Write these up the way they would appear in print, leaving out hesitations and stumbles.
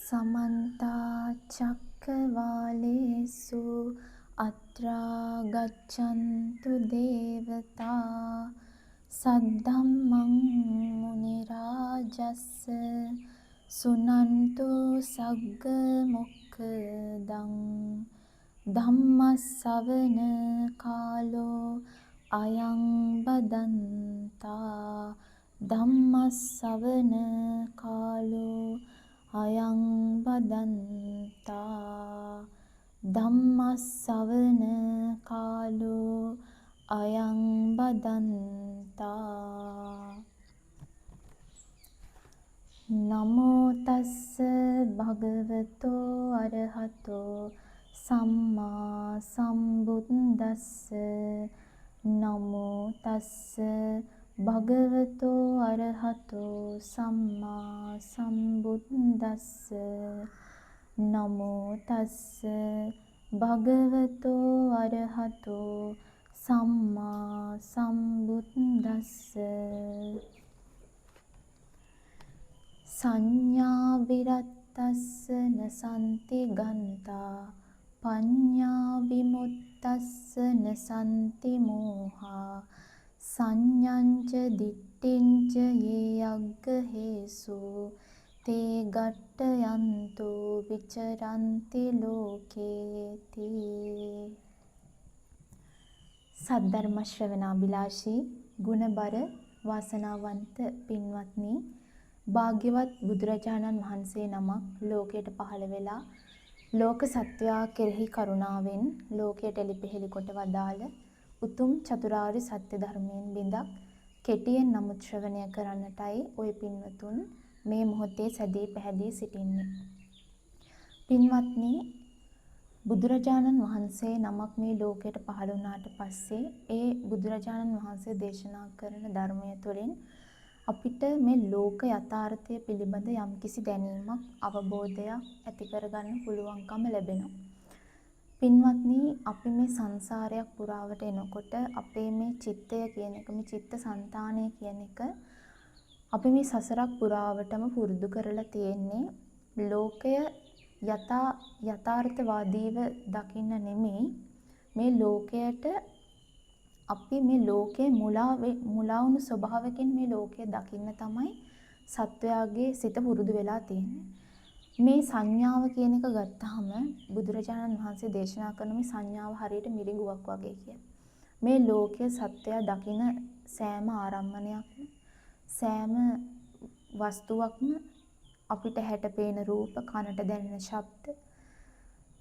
समन्ता चक्रवालेषु अत्रा गच्छन्तु देवता सद्धम्मं मुनिराजस्स सुनन्तु सग्गमुक्खदं ධම්මස්සවන කාලෝ අයං බදන්තා ධම්මස්සවන කාලෝ අයං බදන්තා ධම්මස්සවන කාලෝ අයං බදන්තා නමෝ තස්ස භගවතෝ අරහතෝ සම්මා සම්බුද්දස්ස නමෝ තස්ස භගවතෝ අරහතෝ සම්මා සම්බුද්දස්ස නමෝ තස්ස භගවතෝ අරහතෝ සම්මා සම්බුද්දස්ස සංඥා විරත්තස්ස නසන්ති ගන්තා පඤ්ඤා විමුක්තස්ස නසන්ති මෝහා සංඤංච දිට්ඨිංච යේ අග්ගහේසු තේ ගට්ඨයන්තු විචරಂತಿ ලෝකේති. සද්ධර්ම ශ්‍රවණාබිලාෂී ගුණබර වාසනාවන්ත පින්වත්නි, භාග්‍යවත් බුදුරජාණන් වහන්සේ නමක් ලෝකයට පහළ වෙලා ලෝක සත්වයා කෙරෙහි කරුණාවෙන් ලෝකයට එළිපෙහෙළි කොට වදාළ උතුම් චතුරාර්ය සත්‍ය ධර්මයෙන් බිඳක් කෙටියෙන් නමුත් ශ්‍රවණය කරන්නටයි ওই පින්වතුන් මේ මොහොතේ සැදී පැහැදී සිටින්නේ. පින්වත්නි, බුදුරජාණන් වහන්සේ නමක් මේ ලෝකයට පහළ වුණාට පස්සේ ඒ බුදුරජාණන් වහන්සේ දේශනා කරන ධර්මය තුළින් අපිට මේ ලෝක යථාර්ථය පිළිබඳ යම්කිසි දැනීමක් අවබෝධයක් ඇති කරගන්න පුළුවන්කම ලැබෙනවා. පින්වත්නි, අපි මේ සංසාරයක් පුරාවට එනකොට අපේ මේ චිත්තය කියන එක, මේ චිත්ත සංතානය කියන එක අපි මේ සසරක් පුරාවටම පුරුදු කරලා තියෙන්නේ ලෝකය යථාර්ථවාදීව දකින්න නෙමෙයි, මේ ලෝකයට අපි මේ ලෝකේ මුලා වුණු ස්වභාවයෙන් මේ ලෝකය දකින්න තමයි සත්වයාගේ සිත පුරුදු වෙලා තියෙන්නේ. මේ සංඥාව කියන එක ගත්තාම බුදුරජාණන් වහන්සේ දේශනා කරන මේ සංඥාව හරියට මිරිඟුවක් වගේ කියලා. මේ ලෝකයේ සත්වයා දකින සෑම ආරම්මණයක්ම, සෑම වස්තුවක්ම අපිට හැට පේන රූප, කනට දැනෙන ශබ්ද,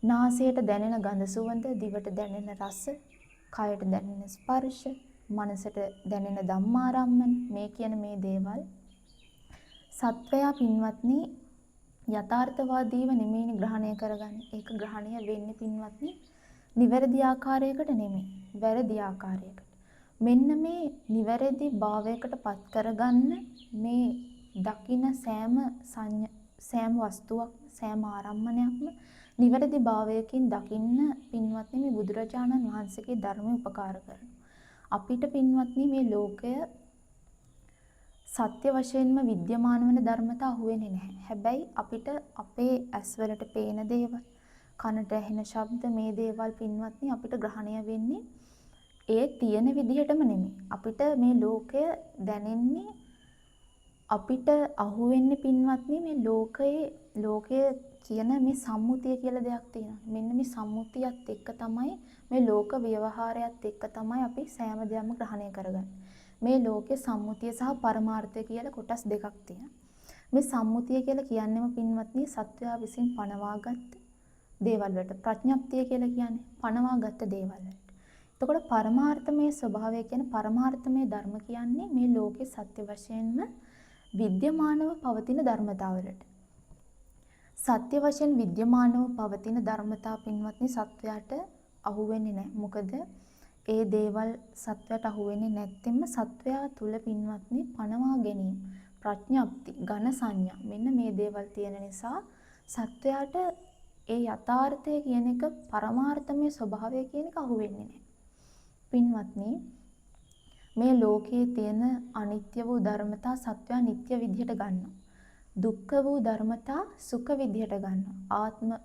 නාසයට දැනෙන ගඳ සුවඳ, දිවට දැනෙන රස, කයට දැනෙන ස්පර්ශ, මනසට දැනෙන ධම්මාරම්මන, මේ කියන මේ දේවල් සත්වයා පින්වත්නි යථාර්ථවාදීව නෙමෙයි ග්‍රහණය කරගන්නේ. ඒක ග්‍රහණය වෙන්නේ පින්වත්නි නිවැරදි ආකාරයකට නෙමෙයි, වැරදි ආකාරයකට. මෙන්න මේ නිවැරදි භාවයකට පත් කරගන්න මේ දකින සෑම වස්තුවක්, සෑම ආරම්මණයක්ම නිවැරදි භාවයකින් දකින්න පින්වත්නි මේ බුදුරජාණන් වහන්සේගේ ධර්මය උපකාර කරනවා. අපිට පින්වත්නි මේ ලෝකය සත්‍ය වශයෙන්ම විද්‍යමාන වෙන ධර්මතා අහුවෙන්නේ නැහැ. හැබැයි අපිට අපේ ඇස්වලට පේන දේවල්, කනට ඇහෙන ශබ්ද, මේ දේවල් පින්වත්නි අපිට ග්‍රහණය වෙන්නේ ඒ තියෙන විදිහටම නෙමෙයි. අපිට මේ ලෝකය දැනෙන්නේ, අපිට අහුවෙන්නේ පින්වත්නි මේ ලෝකයේ කියන මේ සම්මුතිය කියලා දෙයක් තියෙනවා. මෙන්න මේ සම්මුතියත් එක්ක තමයි, මේ ලෝක ව්‍යවහාරයත් එක්ක තමයි අපි සෑම දෙයක්ම ග්‍රහණය කරගන්නේ. මේ ලෝකයේ සම්මුතිය සහ පරමාර්ථය කියලා කොටස් දෙකක් තියෙනවා. මේ සම්මුතිය කියලා කියන්නේම පින්වත්නි සත්වයා විසින් පනවාගත් දේවල් වලට, ප්‍රඥප්තිය කියලා කියන්නේ පනවාගත් දේවල් වලට. එතකොට පරමාර්ථමය ස්වභාවය කියන්නේ, පරමාර්ථමය ධර්ම කියන්නේ මේ ලෝකයේ සත්‍ය වශයෙන්ම විද්‍යමානව පවතින ධර්මතාවලට. සත්‍ය වශයෙන් විද්‍යමානව පවතින ධර්මතා පින්වත්නි සත්වයාට අහුවෙන්නේ නැහැ. මොකද ඒ දේවල් සත්වයාට අහුවෙන්නේ නැත්නම් සත්වයා තුල පින්වත්නි පනවා ගැනීම, ප්‍රඥප්ති, ඝන සංඥා, මෙන්න මේ දේවල් තියෙන නිසා සත්වයාට ඒ යථාර්ථය කියන එක, පරමාර්ථමය ස්වභාවය කියන එක අහුවෙන්නේ නැහැ. පින්වත්නි, මේ ලෝකයේ තියෙන අනිත්‍ය වූ ධර්මතා සත්වයා නිට්ටය විදිහට ගන්නවා. දුක්ඛ වූ ධර්මතා සුඛ විදිහට ගන්නවා.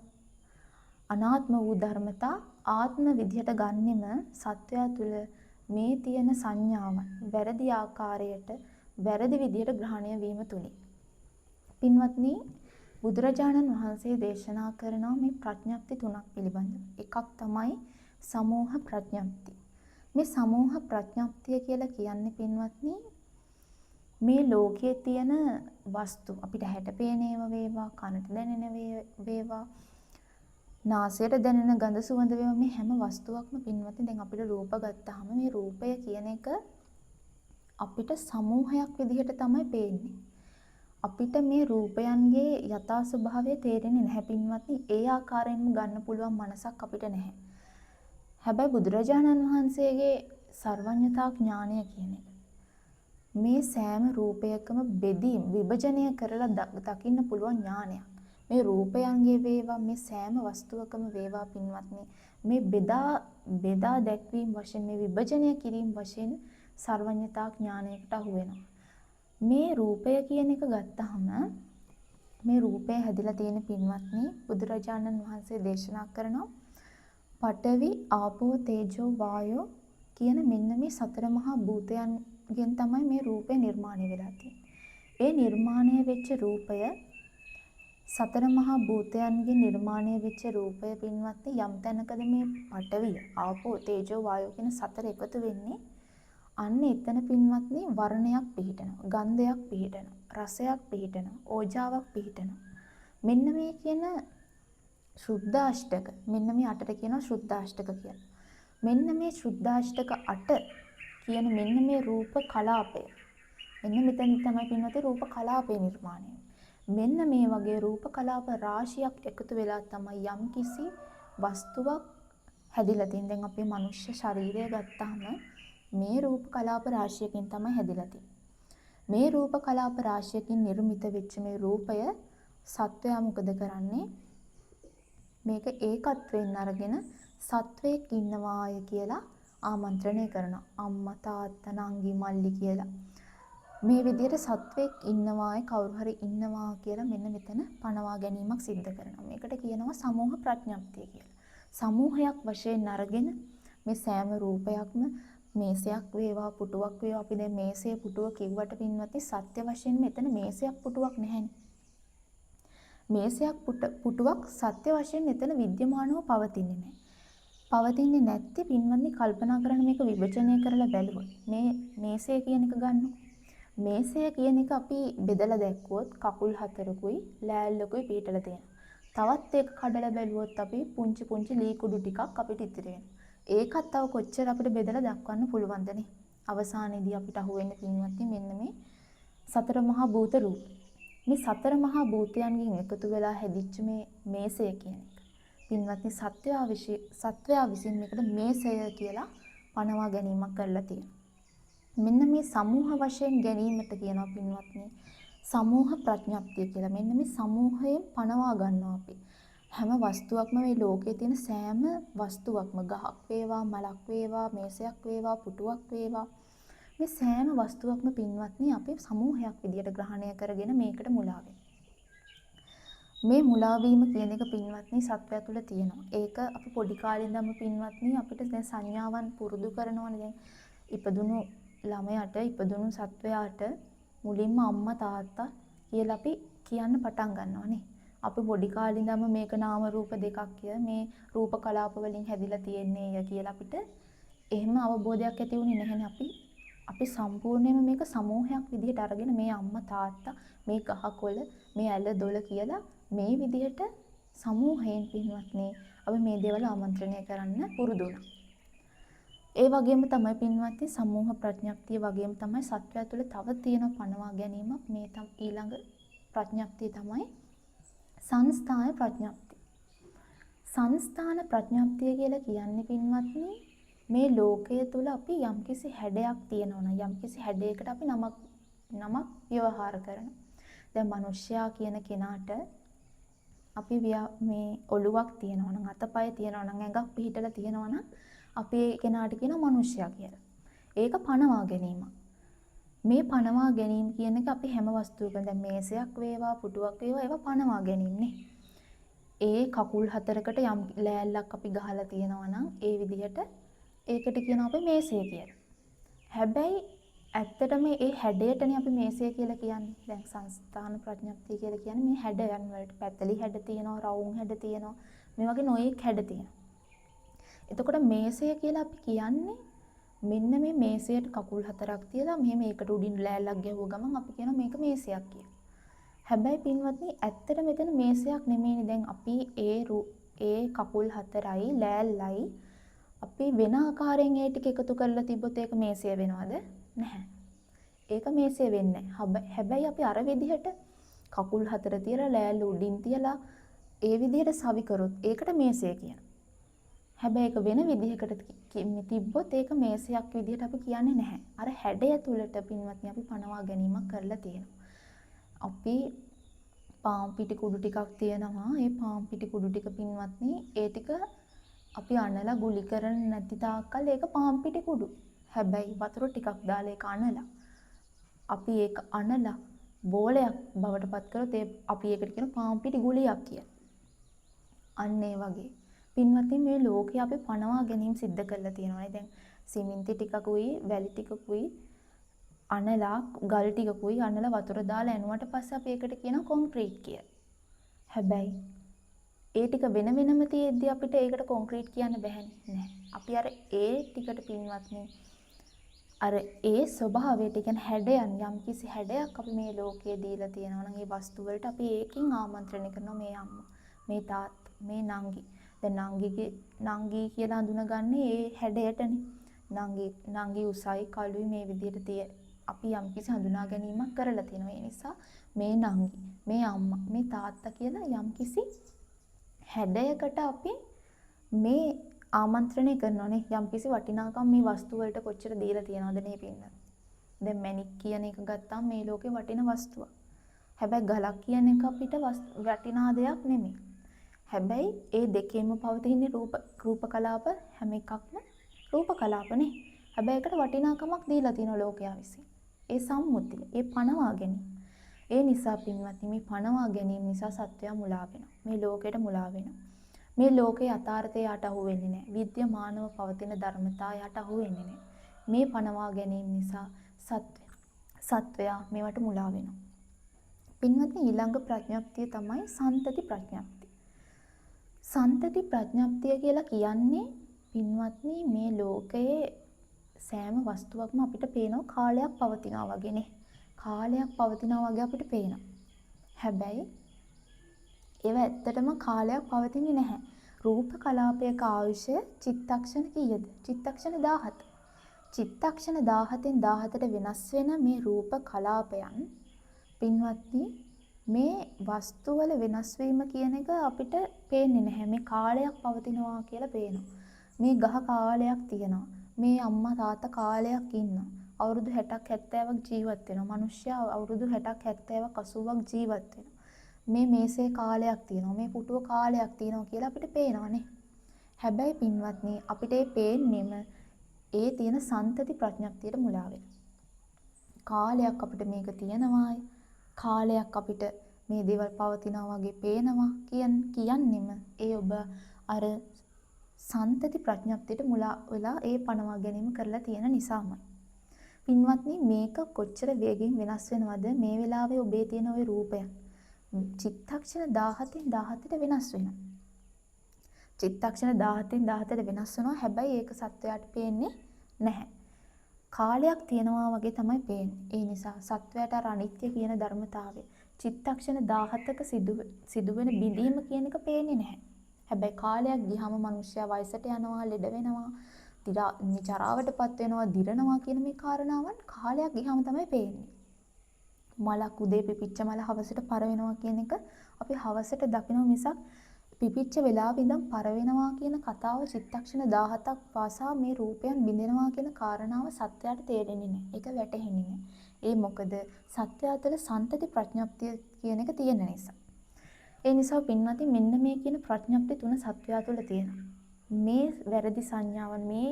අනාත්ම වූ ධර්මතා ආත්ම විදිහට ගන්නෙම සත්වයා තුළ මේ තියෙන සංඥාවන් වැරදි ආකාරයට වැරදි විදිහට ග්‍රහණය වීම තුලින්. පින්වත්නි, බුදුරජාණන් වහන්සේ දේශනා කරන මේ ප්‍රඥප්ති තුනක් පිළිබඳව. එකක් තමයි සමෝහ ප්‍රඥප්ති. මේ සමෝහ ප්‍රඥප්තිය කියලා කියන්නේ පින්වත්නි, මේ ලෝකයේ තියෙන වස්තු අපිට හැට පේන ඒවා වේවා, කනට දැනෙන වේවා, නාසයට දැනෙන ගඳ සුවඳ වේවා, මේ හැම වස්තුවක්ම පින්වත්නි දැන් අපිට රූප ගත්තාම මේ රූපය කියන එක අපිට සමූහයක් විදිහට තමයි පේන්නේ. අපිට මේ රූපයන්ගේ යථා ස්වභාවය තේරෙන්නේ නැහැ පින්වත්නි. ඒ ආකාරයෙන්ම ගන්න පුළුවන් මනසක් අපිට නැහැ. හැබැයි බුදුරජාණන් වහන්සේගේ සර්වඥතා ඥානය කියන එක මේ සෑම රූපයකම බෙදීම් විභජනය කරලා දකින්න පුළුවන් ඥානයක්. මේ රූපයන්ගේ වේවා මේ සෑම වස්තුවකම වේවා පින්වත්නි, මේ බෙදා දැක්වීම වශයෙන් මේ විභජනය කිරීම වශයෙන් සර්වඥතා ඥානයකට අහු වෙනවා. මේ රූපය කියන එක ගත්තාම මේ රූපය හැදිලා තියෙන පින්වත්නි, බුදුරජාණන් වහන්සේ දේශනා කරනවා පඨවි ආපෝ තේජෝ වායෝ කියන මෙන්න මේ සතර මහා භූතයන්ගෙන් තමයි මේ රූපය නිර්මාණය වෙලා තියෙන්නේ. ඒ නිර්මාණය වෙච්ච රූපය සතර මහා භූතයන්ගෙන් නිර්මාණය වෙච්ච රූපය පින්වත්නි, යම් තැනකද මේ පඨවිය ආපෝ තේජෝ වායෝ කියන සතර එකතු වෙන්නේ, අන්න එතන පින්වත්නි වර්ණයක් පිහිටනවා, ගන්ධයක් පිහිටනවා, රසයක් පිහිටනවා, ඕජාවක් පිහිටනවා. මෙන්න මේ කියන ශුද්ධාෂ්ටක, මෙන්න මේ අටට කියනවා ශුද්ධාෂ්ටක කියලා. මෙන්න මේ ශුද්ධාෂ්ටක 8 කියන මෙන්න මේ රූප කලාපය. මෙන්න මෙතන තමයි පින්වත්නි රූප කලාපය නිර්මාණය. මෙන්න මේ වගේ රූප කලාප රාශියක් එකතු වෙලා තමයි යම්කිසි වස්තුවක් හැදිලා තියෙන්නේ. දැන් අපේ මනුෂ්‍ය ශරීරය ගත්තාම මේ රූප කලාප රාශියකින් තමයි හැදිලා තියෙන්නේ. මේ රූප කලාප රාශියකින් නිර්මිත වෙච්ච මේ රූපය සත්වයා මොකද කරන්නේ? මේක ඒකත්වයෙන් අරගෙන සත්වයක් ඉන්නවාය කියලා ආමන්ත්‍රණය කරනවා. අම්මා තාත්තා නංගි මල්ලි කියලා. මේ විදිහට සත්වයක් ඉන්නවාය, කවුරු හරි ඉන්නවා කියලා මෙන්න මෙතන පනවා ගැනීමක් සිද්ධ කරනවා. මේකට කියනවා සමූහ ප්‍රඥප්තිය කියලා. සමූහයක් වශයෙන් අරගෙන මේ සෑම රූපයක්ම මේසයක් වේවා පුටුවක් වේවා, අපි දැන් මේසය පුටුව කිව්වට පින්වත්නි සත්‍ය වශයෙන් මෙතන මේසයක් පුටුවක් නැහැනේ. මේසයක් පුටුවක් සත්‍ය වශයෙන් එතන විද්‍යමානව පවතින්නේ නැහැ. පවතින්නේ නැත්තේ පින්වත්නි කල්පනා කරන්න මේක විභජනය කරලා බැලුවොත්. මේ මේසය කියන එක ගන්නකො. මේසය කියන එක අපි බෙදලා දැක්කුවොත් කකුල් හතරකුයි ලෑල්ලකුයි පිටලා තියෙනවා. තවත් එක කඩලා බැලුවොත් අපි පුංචි පුංචි ලී කුඩු ටිකක් අපිට ඉතිරි වෙනවා. ඒකත් තව කොච්චර අපිට බෙදලා දක්වන්න පුළුවන්දනේ. අවසානයේදී අපිට අහුවෙන්නේ පින්වත්නි මෙන්න මේ සතර මහා භූත රූප. මේ සතර මහා භූතයන්ගෙන් එකතු වෙලා හැදිච්ච මේ මේසය කියන එක. පින්වත්නි සත්වයා විසින් මේකට මේසය කියලා පනවා ගැනීමක් කරලා තියෙනවා. මෙන්න මේ සමූහ වශයෙන් ගැනීමට කියනවා පින්වත්නි සමූහ ප්‍රඥප්තිය කියලා. මෙන්න මේ සමූහයෙන් පනවා ගන්නවා අපි. හැම වස්තුවක්ම මේ ලෝකයේ තියෙන සෑම වස්තුවක්ම ගහක් වේවා, මලක් වේවා, මේසයක් වේවා, පුටුවක් වේවා, මේ සෑම වස්තුවක්ම පින්වත්නි අපි සමූහයක් විදියට ග්‍රහණය කරගෙන මේකට මුලා මේ මුලා වීම කියන එක පින්වත්නි සත්වයා තුළ තියෙනවා. ඒක අපි පොඩි කාලේ ඉඳන්ම පින්වත්නි අපිට දැන් සංඥාවන් පුරුදු කරනවනේ. දැන් ඉපදුණු ළමයාට, ඉපදුණු සත්වයාට මුලින්ම අම්මා තාත්තා කියලා අපි කියන්න පටන් ගන්නවානේ. අපි පොඩි කාලේ ඉඳන්ම මේක නාම රූප දෙකක් කියලා, මේ රූප කලාප වලින් හැදිලා තියෙන්නේ කියලා අපිට එහෙම අවබෝධයක් ඇති වුණේ නැහැනේ. අපි සම්පූර්ණයෙන්ම මේක සමූහයක් විදිහට අරගෙන මේ අම්මා තාත්තා, මේ ගහකොළ, මේ ඇල දොළ කියලා මේ විදිහට සමූහයෙන් පින්වත්නි අපි මේ දේවල් ආමන්ත්‍රණය කරන්න පුරුදු වුණා. ඒ වගේම තමයි පින්වත්නි සමූහ ප්‍රඥප්තිය වගේම තමයි සත්‍යය තුළ තව තියෙන පනවා ගැනීමක්. මේ ඊළඟ ප්‍රඥප්තිය තමයි සංස්ථාන ප්‍රඥප්තිය. සංස්ථාන ප්‍රඥප්තිය කියලා කියන්නේ පින්වත්නි මේ ලෝකයේ තුල අපි යම්කිසි හැඩයක් තියෙනවා නම් යම්කිසි හැඩයකට අපි නමක් ව්‍යවහාර කරනවා. දැන් මිනිස්සයා කියන කෙනාට අපි මේ ඔළුවක් තියෙනවා නම් අතපය තියෙනවා නම් ඇඟක් පිහිටලා තියෙනවා නම් අපි ඒ කෙනාට කියනවා මිනිස්සයා කියලා. ඒක පනවා ගැනීමක්. මේ පනවා ගැනීම කියන එක අපි හැම වස්තුවකම දැන් මේසයක් වේවා පුටුවක් වේවා ඒවා පනවා ගැනීමනේ. ඒ කකුල් හතරකට යම් ලෑල්ලක් අපි ගහලා තියෙනවා නම් ඒ විදිහට ඒකට කියනවා අපි මේසය කියලා. හැබැයි ඇත්තටම ඒ හැඩයටනේ අපි මේසය කියලා කියන්නේ. දැන් සංස්ථාන ප්‍රඥප්තිය කියලා කියන්නේ මේ හැඩයන් වලට පැතලි හැඩ තියෙනවා, රවුම් හැඩ තියෙනවා. මේ වගේ නොයෙක් හැඩ තියෙනවා. එතකොට මේසය කියලා අපි කියන්නේ මෙන්න මේ මේසයට කකුල් හතරක් තියලා මෙහෙම ඒකට උඩින් ලෑල්ලක් ගැහුව ගමන් අපි කියනවා මේක මේසයක් කියලා. හැබැයි පින්වත්නි ඇත්තට මෙතන මේසයක් නෙමෙයිනේ. දැන් අපි ඒ කකුල් හතරයි ලෑල්ලයි අපි වෙන ආකාරයෙන් ඒ ටික එකතු කරලා තිබ්බොත් ඒක මේසය වෙනවද? නැහැ. ඒක මේසය වෙන්නේ නැහැ. හැබැයි අපි අර විදිහට කකුල් හතර තියලා ලෑල්ල උඩින් තියලා ඒ විදිහට සවි කරොත් ඒකට මේසය කියනවා. හැබැයි ඒක වෙන විදිහකට තිබ්බොත් ඒක මේසයක් විදිහට අපි කියන්නේ නැහැ. අර හැඩය තුලට පින්වත්නි අපි පනවා ගැනීමක් කරලා තියෙනවා. අපි පාම් පිටි කුඩු ටිකක් තියෙනවා. ඒ පාම් පිටි කුඩු ටික පින්වත්නි ඒ ටික අපි අනලා ගුලි කරන්නේ නැති තාක්කල් ඒක පාම් පිටි කුඩු. හැබැයි වතුර ටිකක් දාලා ඒක අනලා අපි ඒක අනලා බෝලයක් බවට පත් කරොත් අපි ඒකට කියන පාම් පිටි ගුලියක් කියලා. අන්න ඒ වගේ පින්වත්නි මේ ලෝකේ අපි පනවා ගැනීම සිද්ධ කරලා තියෙනවා. දැන් සිමෙන්ති ටිකකුයි වැලි ටිකකුයි අනලා ගල් ටිකකුයි අනලා වතුර දාලා ඇනුවට පස්සේ අපි ඒකට කියනවා කොන්ක්‍රීට් කියලා. හැබැයි ඒ ටික වෙන වෙනම තියෙද්දි අපිට ඒකට කොන්ක්‍රීට් කියන්න බැහැනේ. නෑ. අපි අර ඒ ටිකට පින්වත්නි අර ඒ ස්වභාවයට කියන්නේ හැඩයන් යම්කිසි හැඩයක් අපි මේ ලෝකයේ දීලා තියෙනවා නම් ඒ වස්තු වලට අපි ඒකෙන් ආමන්ත්‍රණය කරනවා මේ අම්මා, මේ තාත්තා, මේ නංගි. දැන් නංගි කියලා හඳුනගන්නේ ඒ හැඩයටනේ. නංගි උසයි කළුයි මේ විදිහට අපි යම්කිසි හඳුනා ගැනීමක් කරලා තියෙනවා. ඒ නිසා මේ නංගි, මේ අම්මා, මේ තාත්තා කියලා යම්කිසි හැඩයකට අපි මේ ආමන්ත්‍රණය කරනවානේ. යම්කිසි වටිනාකම් මේ වස්තු වලට කොච්චර දීලා තියනවද නේ පින්න. දැන් මැණික් කියන එක ගත්තාම මේ ලෝකේ වටින වස්තුවක්. හැබැයි ගලක් කියන එක අපිට වටිනා දෙයක් නෙමෙයි. හැබැයි ඒ දෙකේම පවතින රූප කලාප හැම එකක්ම රූප කලාපනේ. හැබැයි ඒකට වටිනාකමක් දීලා තියෙනවා ලෝකයා විසින්. ඒ සම්මුතිය, ඒ පනවා ගැනීම. ඒ නිසා පින්වත්නි මේ පනවා ගැනීම නිසා සත්වයා මුලා වෙනවා. මේ ලෝකයට මුලා වෙනවා. මේ ලෝකේ යථාර්ථය යට අහු වෙන්නේ නැහැ. විද්‍යමානව පවතින ධර්මතා යට අහු වෙන්නේ නැහැ. මේ පනවා ගැනීම නිසා සත්වයා මේවට මුලා වෙනවා. පින්වත්නි ඊළඟ ප්‍රඥප්තිය තමයි සන්තති ප්‍රඥප්තිය. සන්තති ප්‍රඥප්තිය කියලා කියන්නේ පින්වත්නි මේ ලෝකයේ සෑම වස්තුවක්ම අපිට පේනවා කාලයක් පවතිනවා වගේනේ. කාලයක් පවතිනවා වගේ අපිට පේනවා. හැබැයි ඒව ඇත්තටම කාලයක් පවතින්නේ නැහැ. රූප කලාපයක ආයුෂය චිත්තක්ෂණ කීයද? චිත්තක්ෂණ 17. චිත්තක්ෂණ 17න් 17ට වෙනස් වෙන මේ රූප කලාපයන් පින්වත්නි මේ වස්තු වල වෙනස් වීම කියන එක අපිට පේන්නේ නැහැ. මේ කාලයක් පවතිනවා කියලා පේනවා. මේ ගහ කාලයක් තියෙනවා. මේ අම්මා තාත්තා කාලයක් ඉන්නවා. අවුරුදු 60ක් 70ක් ජීවත් වෙනවා. මිනිස්සයා අවුරුදු 60ක් 70ක් 80ක් ජීවත් වෙනවා. මේ මේසේ කාලයක් තියෙනවා. මේ පුටුව කාලයක් තියෙනවා කියලා අපිට පේනවනේ. හැබැයි පින්වත්නි අපිට ඒ පේන්නෙම ඒ තියෙන සන්තති ප්‍රඥප්තියට මුලා වෙන. කාලයක් අපිට මේක තියෙනවා. කාලයක් අපිට මේ දේවල් පවතිනවා වගේ පේනවා කියන්නෙම ඒ ඔබ අර සන්තති ප්‍රඥප්තියට මුලා වෙලා ඒ පනවා ගැනීම කරලා තියෙන නිසාමයි. පින්වත්නි මේක කොච්චර වේගෙන් වෙනස් වෙනවද මේ වෙලාවේ ඔබේ තියෙන ওই රූපයන්. චිත්තක්ෂණ 17න් 17ට වෙනස් වෙනවා. චිත්තක්ෂණ 17න් 17ට වෙනස් වෙනවා. හැබැයි ඒක සත්වයාට පේන්නේ නැහැ. කාලයක් තියෙනවා වගේ තමයි පේන්නේ. ඒ නිසා සත්වයාට අර අනිත්‍ය කියන ධර්මතාවය චිත්තක්ෂණ 17ක සිදුවෙන බිඳීම කියන එක පේන්නේ නැහැ. හැබැයි කාලයක් ගියාම මිනිස්සයා වයසට යනවා, ලෙඩ වෙනවා, ජරාවටපත් වෙනවා, දිරනවා කියන මේ කාරණාවන් කාලයක් ගියාම තමයි පේන්නේ. මලක් උදේ පිපිච්ච මල හවසට පර වෙනවා කියන එක අපි හවසට දකිනවා මිසක් පිපිච්ච වෙලාවෙ ඉඳන් පර වෙනවා කියන කතාව චිත්තක්ෂණ 17ක් පාසා මේ රූපයන් බිඳෙනවා කියන කාරණාව සත්‍යයට තේරෙන්නේ නැහැ. ඒක වැටහෙන්නේ නැහැ. ඒ මොකද සත්‍යය තුළ සන්තති ප්‍රඥප්තිය කියන එක තියෙන නිසා. ඒ නිසා පින්වත්නි මෙන්න මේ කියන ප්‍රඥප්ති තුන සත්‍යය තුළ තියෙනවා. මේ වැරදි සංඥාවන් මේ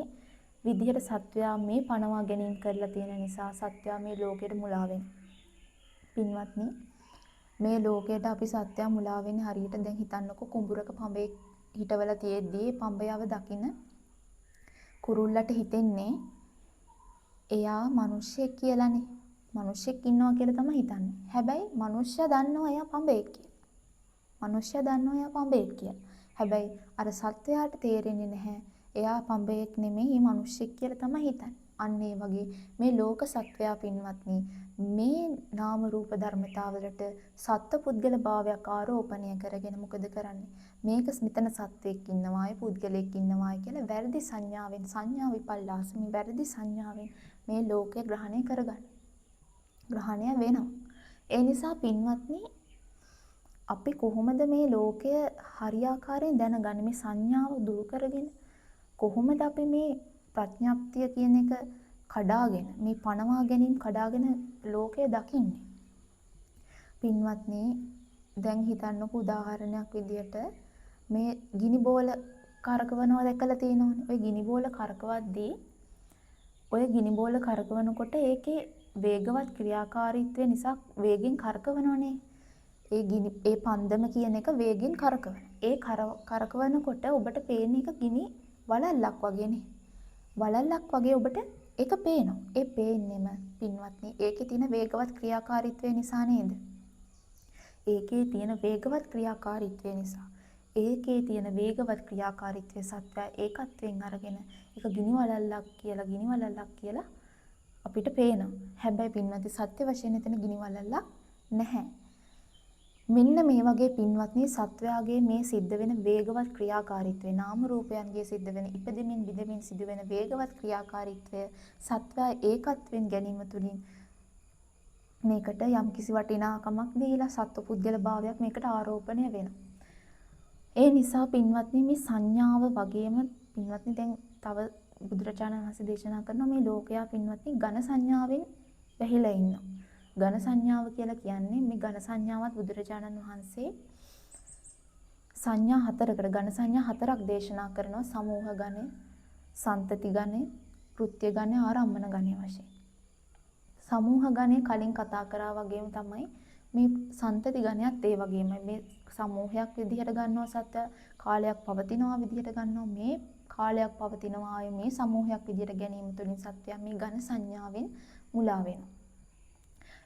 විදිහට සත්වයා මේ පනවා ගැනීම කරලා තියෙන නිසා සත්වයා මේ ලෝකෙට මුලා වෙනවා. පින්වත්නි, මේ ලෝකයට අපි සත්වයා මුලා වෙන්නේ හරියට දැන් හිතන්නකො කුඹුරක පඹේ හිටවල තියෙද්දී පඹයව දකින කුරුල්ලට හිතෙන්නේ එයා මිනිස්සෙක් කියලානේ. මිනිස්සෙක් ඉන්නවා කියලා තමයි හිතන්නේ. හැබැයි මිනිස්සයා දන්නවා එයා පඹෙක් කියලා. මිනිස්සයා දන්නවා එයා පඹෙක් කියලා. හැබැයි අර සත්වයාට තේරෙන්නේ නැහැ. එයා පඹෙක් නෙමෙයි මිනිස්සෙක් කියලා තමයි හිතන්නේ. අන්න ඒ වගේ මේ ලෝක සත්වයා පින්වත්නි මේ නාම රූප ධර්මතාවලට සත්පුද්ගල භාවයක් ආරෝපණය කරගෙන මොකද කරන්නේ? මේක මෙතන සත්වෙක් ඉන්නවායි පුද්ගලෙක් ඉන්නවායි කියලා වැරදි සංඥාවෙන් සංඥා විපල්ලාස මේ වැරදි සංඥාවෙන් මේ ලෝකය ග්‍රහණය කරගන්න. ග්‍රහණය වෙනවා. ඒ නිසා පින්වත්නි අපි කොහොමද මේ ලෝකය හරියාකාරයෙන් දැනගන්නේ මේ සංඥාව දුරු කරගෙන කොහොමද අපි මේ ප්‍රඥාප්තිය කියන එක කඩාගෙන මේ පනවා ගැනීම කඩාගෙන ලෝකය දකින්නේ? පින්වත්නි දැන් හිතන්නකෝ උදාහරණයක් විදියට මේ ගිනි බෝල කරකවනවා දැකලා තියෙනවනේ. ඔය ගිනි බෝල කරකවද්දී ඔය ගිනි බෝල කරකවනකොට ඒකේ වේගවත් ක්‍රියාකාරීත්වය නිසා වේගෙන් කරකවනවනේ. ඒ පන්දම කියන එක වේගෙන් කරකවන. ඒ කරකවනකොට ඔබට පේන එක ගිනි වලල්ලක් වගේනේ. වලල්ලක් වගේ ඔබට ඒක පේනවා. ඒ පේන්නෙම පින්වත්නි ඒකේ තියෙන වේගවත් ක්‍රියාකාරීත්වය නිසා නේද? ඒකේ තියෙන වේගවත් ක්‍රියාකාරීත්වය නිසා. ඒකේ තියෙන වේගවත් ක්‍රියාකාරීත්වය සත්‍ය ඒකත්වයෙන් අරගෙන ඒක ගිනි වලල්ලක් කියලා අපිට පේනවා. හැබැයි පින්වත්නි සත්‍ය වශයෙන් එතන ගිනි වලල්ලක් නැහැ. මෙන්න මේ වගේ පින්වත්නි සත්වයාගේ මේ සිද්ධ වෙන වේගවත් ක්‍රියාකාරීත්වය නාම රූපයන්ගේ සිද්ධ වෙන ඉපදෙමින් බිඳෙමින් සිදු වෙන වේගවත් ක්‍රියාකාරීත්වය සත්වයා ඒකත්වෙන් ගැනීම තුළින් මේකට යම්කිසි වටිනාකමක් දීලා සත්පුද්ගල භාවයක් මේකට ආරෝපණය වෙනවා. ඒ නිසා පින්වත්නි මේ සංඥාව වගේම පින්වත්නි දැන් තව බුදුරජාණන් වහන්සේ දේශනා කරන මේ ලෝකයා පින්වත්නි ඝන සංඥාවෙන් වැහිලා ඉන්නවා. ඝන සංඥාව කියලා කියන්නේ මේ ඝන සංඥාවත් බුදුරජාණන් වහන්සේ සංඥා හතරකට ඝන සංඥා හතරක් දේශනා කරනවා. සමූහ ඝන, සන්තති ඝන, කෘත්‍ය ඝන, ආරම්මන ඝන වශයෙන්. සමූහ ඝනේ කලින් කතා කරා වගේම තමයි මේ සන්තති ඝනයත් ඒ වගේමයි. මේ සමූහයක් විදිහට ගන්නවා සත්‍ය කාලයක් පවතිනවා විදිහට ගන්නවා. මේ කාලයක් පවතිනවා මේ සමූහයක් විදිහට ගැනීම තුළින් සත්‍යය මේ ඝන සංඥාවෙන් මුලා වෙනවා.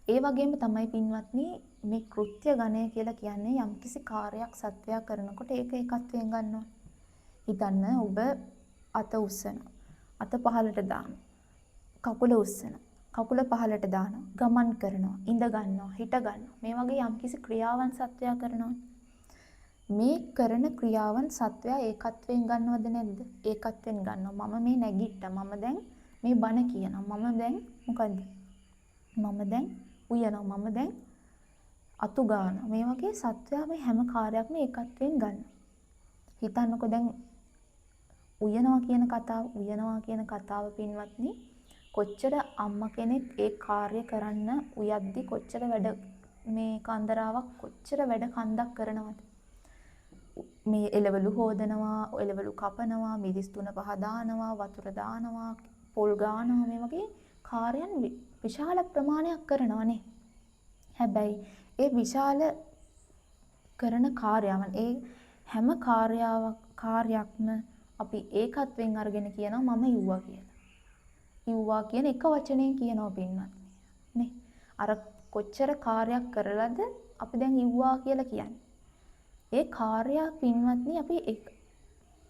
ඒ වගේම තමයි පින්වත්නි මේ කෘත්‍ය ඝණය කියලා කියන්නේ යම්කිසි කාර්යයක් සත්වයා කරනකොට ඒක ඒකත්වයෙන් ගන්නවා. හිතන්න ඔබ අත උස්සනවා. අත පහළට දානවා. කකුල උස්සනවා. කකුල පහළට දානවා. ගමන් කරනවා. ඉඳ ගන්නවා. හිට ගන්නවා. මේ වගේ යම්කිසි ක්‍රියාවන් සත්වයා කරනවා. මේ කරන ක්‍රියාවන් සත්වයා ඒකත්වයෙන් ගන්නවද නැද්ද? ඒකත්වෙන් ගන්නවා. මම මේ නැගිට්ටා. මම දැන් මේ බණ කියනවා. මම දැන් මොකද්ද? මම දැන් උයනවා. මම දැන් අතු ගන්නවා. මේ වගේ සත්වයා මේ හැම කාර්යයක්ම ඒකත්වයෙන් ගන්නවා. හිතන්නකෝ දැන් උයනවා කියන කතාව පින්වත්නි කොච්චර අම්මා කෙනෙක් ඒ කාර්ය කරන්න උයද්දි කොච්චර වැඩ මේ කන්දරාවක් කොච්චර වැඩ කන්දක් කරනවද? මේ එළවලු හොදනවා, එළවලු කපනවා, මිරිස් 3-5 දානවා, වතුර දානවා, පොල් ගානවා මේ වගේ කාර්යයන් විශාල ප්‍රමාණයක් කරනවානේ. හැබැයි ඒ විශාල කරන කාර්යයන් ඒ හැම කාර්යයක්ම අපි ඒකත්වෙන් අරගෙන කියනවා මම ඉව්වා කියලා. ඉව්වා කියන එක වචනයෙන් කියනවා පින්වත්නි. නේ? අර කොච්චර කාර්යයක් කරලාද අපි දැන් ඉව්වා කියලා කියන්නේ. ඒ කාර්යය පින්වත්නි අපි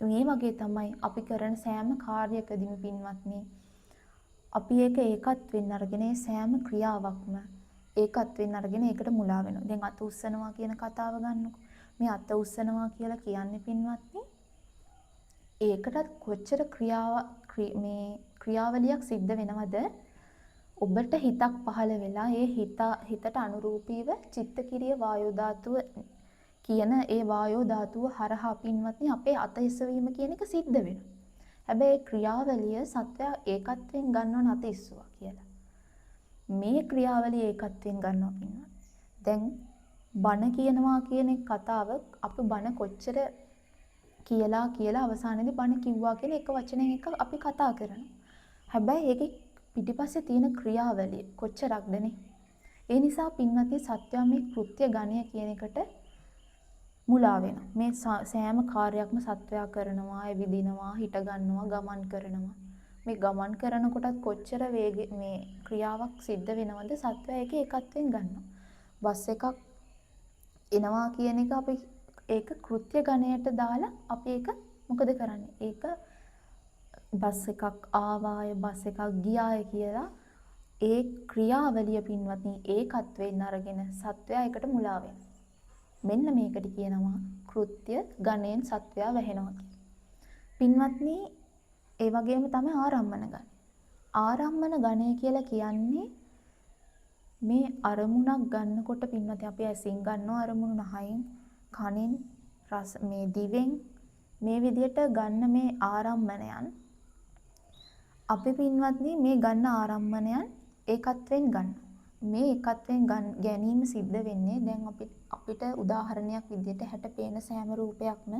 මේ වගේ තමයි අපි කරන සෑම කාර්යයකදීම පින්වත්නි අපි ඒක ඒකත්වෙන් අරගෙන සෑම ක්‍රියාවක්ම ඒකත්වෙන් අරගෙන ඒකට මුලා වෙනවා. දැන් අත උස්සනවා කියන කතාව ගන්නකො. මේ අත උස්සනවා කියලා කියන්නේ පින්වත්නි ඒකටත් කොච්චර ක්‍රියාවලියක් සිද්ධ වෙනවද? ඔබට හිතක් පහළ වෙලා ඒ හිතට අනුරූපීව චිත්තකිරිය වායෝ ධාතුව කියන ඒ වායෝ ධාතුව හරහා පින්වත්නි අපේ අත එසවීම කියන එක සිද්ධ වෙනවා. හැබැයි ක්‍රියාවලිය සත්වයා ඒකත්වෙන් ගන්නව නැත ඉස්සුවා කියලා. මේ ක්‍රියාවලිය ඒකත්වෙන් ගන්නවා පින්වත්. දැන් බණ කියනවා කියන කතාව අපි බණ කොච්චර කියලා අවසානයේදී බණ කිව්වා කියලා එක වචනයෙන් එක අපි කතා කරනවා. හැබැයි ඒකේ පිටිපස්සේ තියෙන ක්‍රියාවලිය කොච්චරක්දනේ. ඒ නිසා පින්වත්නි සත්වයා මේ කෘත්‍ය ගණය කියන එකට මුලා වෙනවා. මේ සෑම කාර්යයක්ම සත්වයා කරනවා, ඇවිදිනවා, හිට ගන්නවා, ගමන් කරනවා. මේ ගමන් කරනකොටත් කොච්චර මේ ක්‍රියාවක් සිද්ධ වෙනවද සත්වයා ඒක එකත්වෙන් ගන්නවා. බස් එකක් එනවා කියන එක අපි ඒක කෘත්‍ය ගණයට දාලා අපි ඒක මොකද කරන්නේ? ඒක බස් එකක් ආවාය, බස් එකක් ගියාය කියලා ඒ ක්‍රියාවලිය පින්වත්නි ඒකත්වෙන් අරගෙන සත්වයා එකට මුලා වෙනවා. මෙන්න මේකට කියනවා කෘත්‍ය ගණයෙන් සත්වයා වැහෙනවා කියලා. පින්වත්නි ඒ වගේම තමයි ආරම්මන ගණය. ආරම්මන ගණය කියලා කියන්නේ මේ අරමුණක් ගන්නකොට පින්වත්නි අපි ඇසින් ගන්නවා අරමුණු, නහයෙන්, කනෙන්, රස මේ දිවෙන් මේ විදිහට ගන්න මේ ආරම්මණයන් අපි පින්වත්නි මේ ගන්න ආරම්මණයන් ඒකත්වෙන් ගන්නවා. මේ එකත්වෙන් ගැනීම සිද්ධ වෙන්නේ දැන් අපිට උදාහරණයක් විදිහට හැට පේන සෑම රූපයක්ම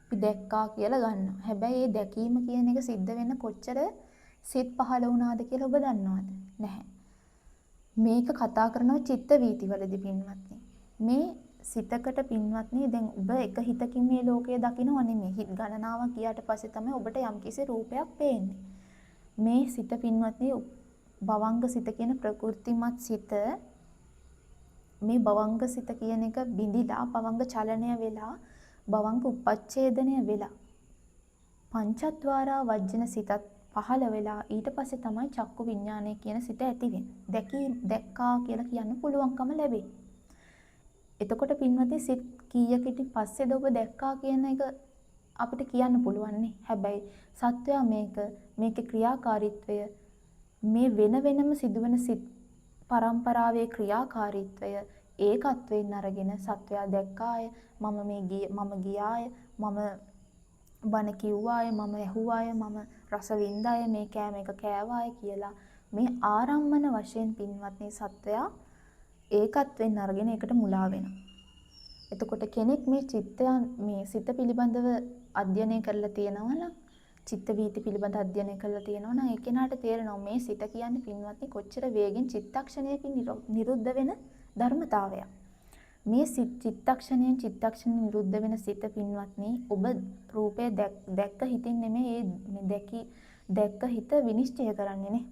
අපි දැක්කා කියලා ගන්නවා. හැබැයි මේ දැකීම කියන එක සිද්ධ වෙන්න කොච්චර සිත් පහළ වුණාද කියලා ඔබ දන්නවද? නැහැ. මේක කතා කරනවා චිත්ත වීතිවලදී පින්වත්නි. මේ සිතකට පින්වත්නි දැන් ඔබ එක හිතකින් මේ ලෝකය දකිනව නෙමෙයි. හිත ගණනාවක් ගියාට පස්සේ තමයි ඔබට යම්කිසි රූපයක් පේන්නේ. මේ සිත පින්වත්නි භවංග සිත කියන ප්‍රකෘතිමත් සිත මේ භවංග සිත කියන එක බිඳිලා භවංග චලනය වෙලා භවංග උපච්ඡේදනය වෙලා පංචද්වාරා වජ්ජන සිතත් පහළ වෙලා ඊට පස්සේ තමයි චක්කු විඥානය කියන සිත ඇති වෙන්නේ. දැක්කා කියලා කියන්න පුළුවන්කම ලැබෙන්නේ. එතකොට පින්වත්නි සිත් කීයකට පස්සේද ඔබ දැක්කා කියන එක අපිට කියන්න පුළුවන් නේ. හැබැයි සත්වයා මේකේ ක්‍රියාකාරීත්වය මේ වෙනම සිදුවෙන සිත් පරම්පරාවේ ක්‍රියාකාරීත්වය ඒකත්වයෙන් අරගෙන සත්වයා දැක්කාය මම ගියාය මම බණ කිව්වාය මම ඇහුවාය මම රස වින්දාය මේ කෑම එක කෑවාය කියලා මේ ආරම්මන වශයෙන් පින්වත්නි සත්වයා ඒකත්වෙන් අරගෙන ඒකට මුලා වෙනවා. එතකොට කෙනෙක් මේ සිත පිළිබඳව අධ්‍යයනය කරලා තියෙනවා නම් චිත්ත වීති පිළිබඳ අධ්‍යයනය කරලා තියෙනවා නම් ඒ කෙනාට තේරෙනවා මේ සිත කියන්නේ පින්වත්නි කොච්චර වේගෙන් චිත්තක්ෂණයකින් නිරුද්ධ වෙන ධර්මතාවයක්. මේ චිත්තක්ෂණයෙන් නිරුද්ධ වෙන සිත පින්වත්නි ඔබ රූපය දැක්ක හිතින් නෙමෙයි දැක්ක හිත විනිශ්චය කරන්නේ නේ.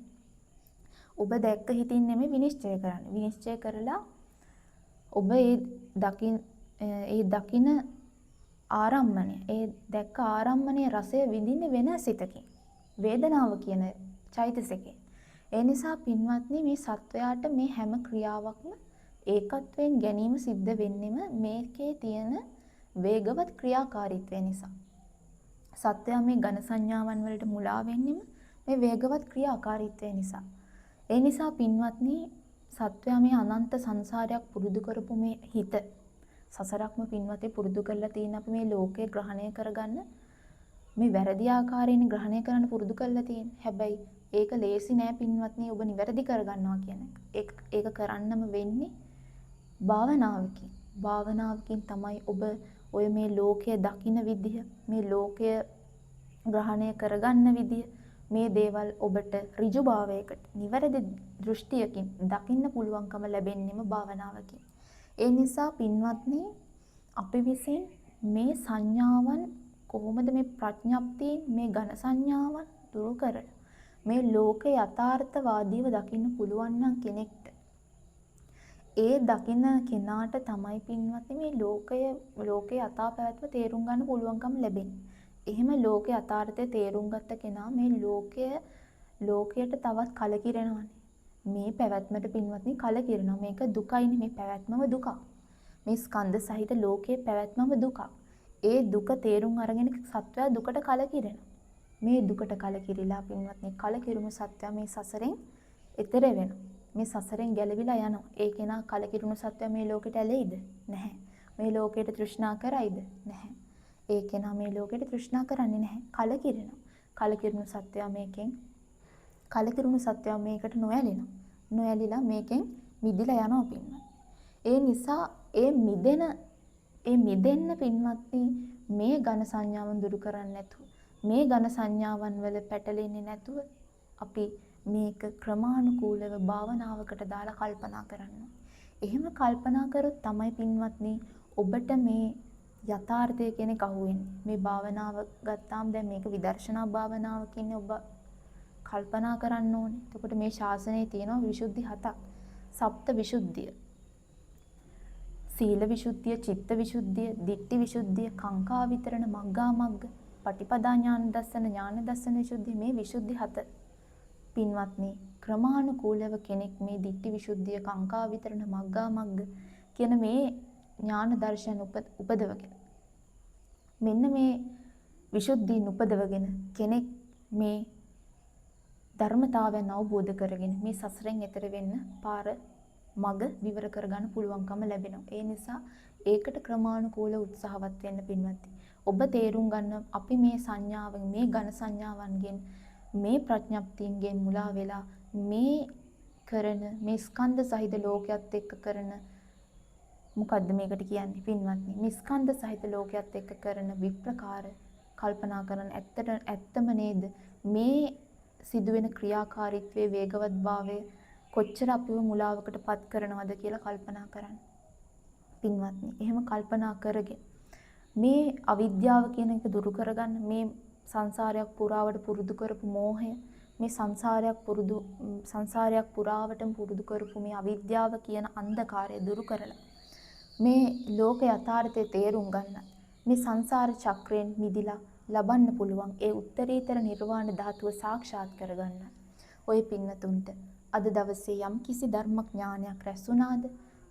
ඔබ දැක්ක හිතින් නෙමෙයි විනිශ්චය කරන්නේ. විනිශ්චය කරලා ඔබ ඒ දකින ආරම්මණය ඒ දැක්ක ආරම්මණයේ රසය විඳින්නේ වෙන සිතකින්. වේදනාව කියන චෛතසිකයෙන්. ඒ නිසා පින්වත්නි මේ සත්වයාට මේ හැම ක්‍රියාවක්ම ඒකත්වයෙන් ගැනීම සිද්ධ වෙන්නෙම මේකේ තියෙන වේගවත් ක්‍රියාකාරීත්වය නිසා. සත්වයා මේ ඝන සංඥාවන් වලට මුලා වෙන්නෙම මේ වේගවත් ක්‍රියාකාරීත්වය නිසා. ඒ නිසා පින්වත්නි සත්වයා මේ අනන්ත සංසාරයක් පුරුදු කරපු මේ හිත සසරක්ම පින්වත්නි පුරුදු කරලා තියෙන අපි මේ ලෝකය ග්‍රහණය කරගන්න මේ වැරදි ආකාරයෙන් ග්‍රහණය කරන්න පුරුදු කරලා තියෙන. හැබැයි ඒක ලේසි නෑ පින්වත්නි ඔබ නිවැරදි කරගන්නවා කියන එක. ඒක කරන්නම වෙන්නේ භාවනාවකින්. භාවනාවකින් තමයි ඔබ ඔය මේ ලෝකය දකින විදිහ, මේ ලෝකය ග්‍රහණය කරගන්න විදිහ, මේ දේවල් ඔබට ඍජු භාවයකට, නිවැරදි දෘෂ්ටියකින් දකින්න පුළුවන්කම ලැබෙන්නේම භාවනාවකින්. ඒ නිසා පින්වත්නි අපි විසින් මේ සංඥාවන් කොහොමද මේ ප්‍රඥප්තියෙන් මේ ඝන සංඥාවන් දුරු කරලා මේ ලෝකේ යථාර්ථවාදීව දකින්න පුළුවන් නම් කෙනෙක්ට ඒ දකින්න කෙනාට තමයි පින්වත්නි මේ ලෝකයේ යථා පැවැත්ම තේරුම් ගන්න පුළුවන්කම ලැබෙන්නේ. එහෙම ලෝකේ යථාර්ථය තේරුම් ගත්ත කෙනා මේ ලෝකයට තවත් කලකිරෙනවානේ. මේ පැවැත්මට පින්වත්නි කලකිරෙනවා. මේක දුකයිනේ. මේ පැවැත්මම දුකක්. මේ ස්කන්ධ සහිත ලෝකයේ පැවැත්මම දුකක්. ඒ දුක තේරුම් අරගෙන සත්වයා දුකට කලකිරෙනවා. මේ දුකට කලකිරිලා පින්වත්නි කලකිරුණු සත්වයා මේ සසරෙන් එතෙර වෙනවා. මේ සසරෙන් ගැලවිලා යනවා. ඒ කෙනා කලකිරුණු සත්වයා මේ ලෝකෙට ඇලෙයිද? නැහැ. මේ ලෝකයට තෘෂ්ණා කරයිද? නැහැ. ඒ කෙනා මේ ලෝකෙට තෘෂ්ණා කරන්නේ නැහැ. කලකිරෙනවා. කලකිරුණු සත්වයා මේකට නොඇලෙනවා. නොඇලිලා මේකෙන් මිදිලා යනවා පින්වත්. ඒ නිසා ඒ මිදෙන්න පින්වත්නි මේ ඝන සංඥාවන් දුරු කරන්නේ නැතුව මේ ඝන සංඥාවන් වල පැටලෙන්නේ නැතුව අපි මේක ක්‍රමානුකූලව භාවනාවකට දාලා කල්පනා කරන්න. එහෙම කල්පනා කරොත් තමයි පින්වත්නි ඔබට මේ යථාර්ථය කියන එක අහුවෙන්නේ. මේ භාවනාව ගත්තාම දැන් මේක විදර්ශනා භාවනාව කියන්නේ ඔබ කල්පනා කරන්න ඕනේ. එතකොට මේ ශාසනයේ තියෙනවා විසුද්ධි 7ක්. සප්ත විසුද්ධිය. සීල විසුද්ධිය, චිත්ත විසුද්ධිය, ditthi විසුද්ධිය, කාංකා විතරණ, මග්ගා මග්ග, පටිපදා ඥාන දර්ශන විසුද්ධිය මේ විසුද්ධි 7. පින්වත්නි ක්‍රමානුකූලව කෙනෙක් මේ ditthi විසුද්ධිය, කාංකා විතරණ, මග්ගා මග්ග කියන මේ ඥාන දර්ශන උපදවගෙන මෙන්න මේ විසුද්ධීන් උපදවගෙන කෙනෙක් මේ ධර්මතාවයන් අවබෝධ කරගෙන මේ සසරෙන් එතර වෙන්න පාර මග විවර කරගන්න පුළුවන්කම ලැබෙනවා. ඒ නිසා ඒකට ක්‍රමානුකූල උත්සාහවත් වෙන්න පින්වත්නි. ඔබ තේරුම් ගන්න අපි මේ සංඥාවෙන් මේ ඝන සංඥාවන්ගෙන් මේ ප්‍රඥප්තියන්ගෙන් මුලා වෙලා මේ කරන මේ ස්කන්ධ සහිත ලෝකයක් එක්ක කරන මොකද්ද මේකට කියන්නේ පින්වත්නි? මේ ස්කන්ධ සහිත ලෝකයක් එක්ක කරන විප්‍රකාර කල්පනා කරන ඇත්තම නේද මේ සිදුවෙන ක්‍රියාකාරීත්වයේ වේගවත්භාවය කොච්චර අපිව මුලාවකට පත් කරනවද කියලා කල්පනා කරන්න. පින්වත්නි, එහෙම කල්පනා කරගෙන මේ අවිද්‍යාව කියන එක දුරු කරගන්න මේ සංසාරයක් පුරාවට පුරුදු කරපු මෝහය මේ සංසාරයක් පුරාවටම පුරුදු කරපු මේ අවිද්‍යාව කියන අන්ධකාරය දුරු කරලා මේ ලෝක යථාර්ථය තේරුම් ගන්න මේ සංසාර චක්‍රයෙන් මිදිලා ලබන්න පුළුවන් ඒ උත්තරීතර නිර්වාණ ධාතුව සාක්ෂාත් කරගන්න. ඔය පින්නතුන්ට අද දවසේ යම් කිසි ධර්මඥානයක් රැස්ුණාද?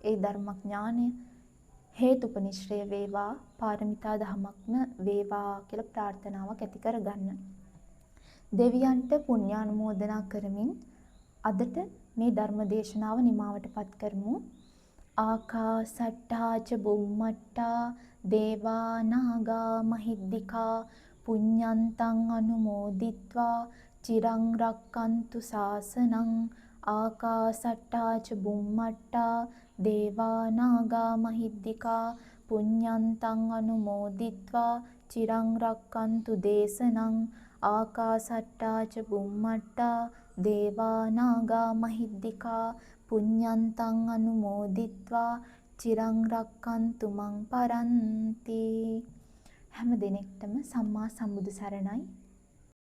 ඒ ධර්මඥානය හේතුපනිශ්‍රය වේවා පාරමිතා ධමක්ම වේවා කියලා ප්‍රාර්ථනාවක් ඇති කරගන්න. දෙවියන්ට පුණ්‍යානුමෝදනා කරමින් අදට මේ ධර්ම දේශනාව නිමාවටපත් කරමු. ආකාසට්ටා ච බුම්මට්ටා දේවා නාග මහිද්దికා පුඤ්ඤන්තං අනුමෝදිත්වා චිරං රක්칸තු ශාසනං. ආකාසට්ටා ච බුම්මට්ටා දේවා නාග මහිද්దికා පුඤ්ඤන්තං අනුමෝදිත්වා චිරං රක්칸තු දේශනං. ආකාසට්ටා ච බුම්මට්ටා දේවා නාග මහිද්దికා පුඤ්ඤන්තං අනුමෝදිත්වා චිරං රක්칸තු මං පරන්ති. හැම දිනෙකටම සම්මා සම්බුදු සරණයි.